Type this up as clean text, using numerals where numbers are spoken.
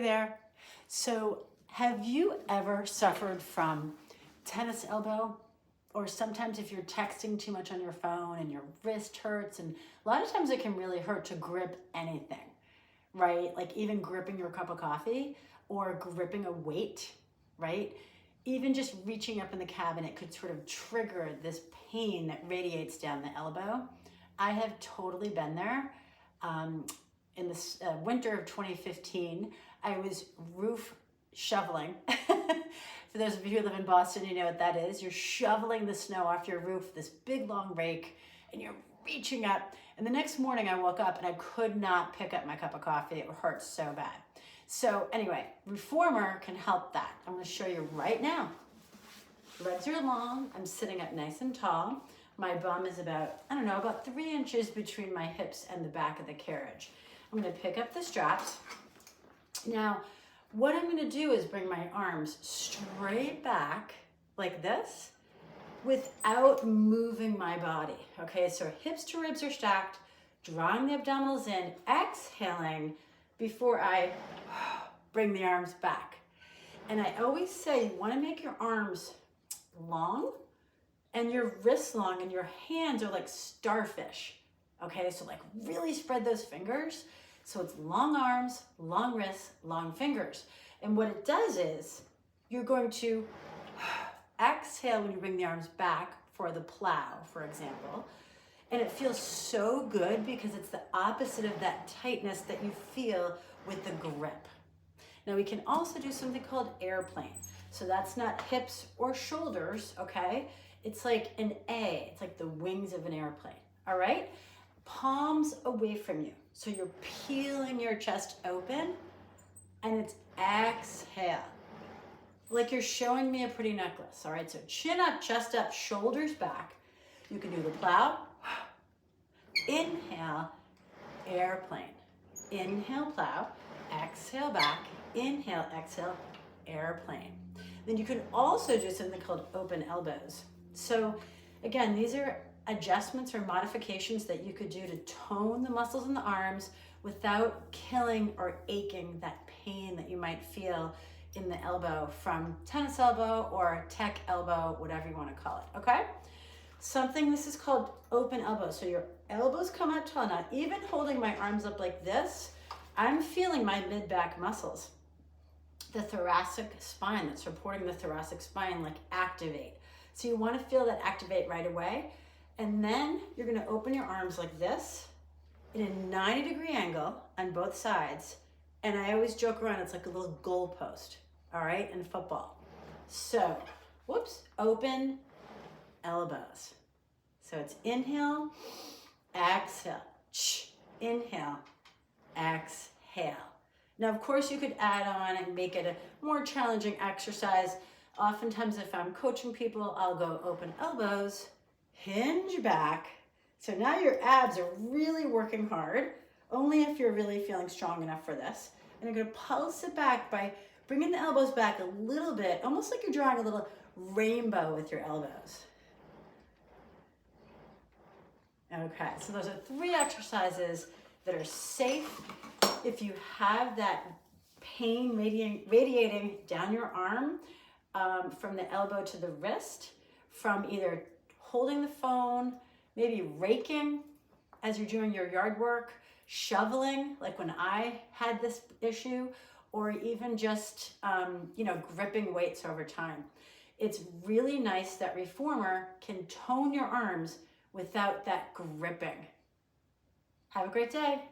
Hey there. So have you ever suffered from tennis elbow? Or sometimes if you're texting too much on your phone and your wrist hurts, and a lot of times it can really hurt to grip anything, right? Like even gripping your cup of coffee or gripping a weight, right? Even just reaching up in the cabinet could sort of trigger this pain that radiates down the elbow. I have totally been there. In the winter of 2015, I was roof shoveling. For those of you who live in Boston, you know what that is. You're shoveling the snow off your roof, this big long rake, and you're reaching up. And the next morning I woke up and I could not pick up my cup of coffee. It hurt so bad. So anyway, Reformer can help that. I'm going to show you right now. Legs are long. I'm sitting up nice and tall. My bum is about 3 inches between my hips and the back of the carriage. I'm going to pick up the straps. Now, what I'm going to do is bring my arms straight back like this without moving my body. Okay, so hips to ribs are stacked, drawing the abdominals in, exhaling before I bring the arms back. And I always say you want to make your arms long and your wrists long and your hands are like starfish. Okay, so like really spread those fingers. So it's long arms, long wrists, long fingers. And what it does is you're going to exhale when you bring the arms back for the plow, for example. And it feels so good because it's the opposite of that tightness that you feel with the grip. Now we can also do something called airplane. So that's not hips or shoulders, okay? It's like an A, it's like the wings of an airplane, all right? Palms away from you. So you're peeling your chest open and it's exhale. Like you're showing me a pretty necklace, all right? So chin up, chest up, shoulders back. You can do the plow. Inhale, airplane. Inhale, plow. Exhale, back. Inhale, exhale, airplane. Then you can also do something called open elbows. So again, these are adjustments or modifications that you could do to tone the muscles in the arms without killing or aching that pain that you might feel in the elbow from tennis elbow or tech elbow, whatever you want to call it, okay? This is called open elbow. So your elbows come up tall. Now, even holding my arms up like this, I'm feeling my mid-back muscles. The thoracic spine that's supporting the thoracic spine like activate. So you want to feel that activate right away. And then you're going to open your arms like this in a 90-degree angle on both sides. And I always joke around, it's like a little goal post, all right, in football. So, open elbows. So it's inhale, exhale, inhale, exhale. Now, of course, you could add on and make it a more challenging exercise. Oftentimes, if I'm coaching people, I'll go open elbows, hinge back. So now your abs are really working hard, only if you're really feeling strong enough for this. And you're gonna pulse it back by bringing the elbows back a little bit, almost like you're drawing a little rainbow with your elbows. Okay, so those are 3 exercises that are safe if you have that pain radiating down your arm from the elbow to the wrist, from either holding the phone, maybe raking as you're doing your yard work, shoveling, like when I had this issue, or even just, gripping weights over time. It's really nice that Reformer can tone your arms without that gripping. Have a great day.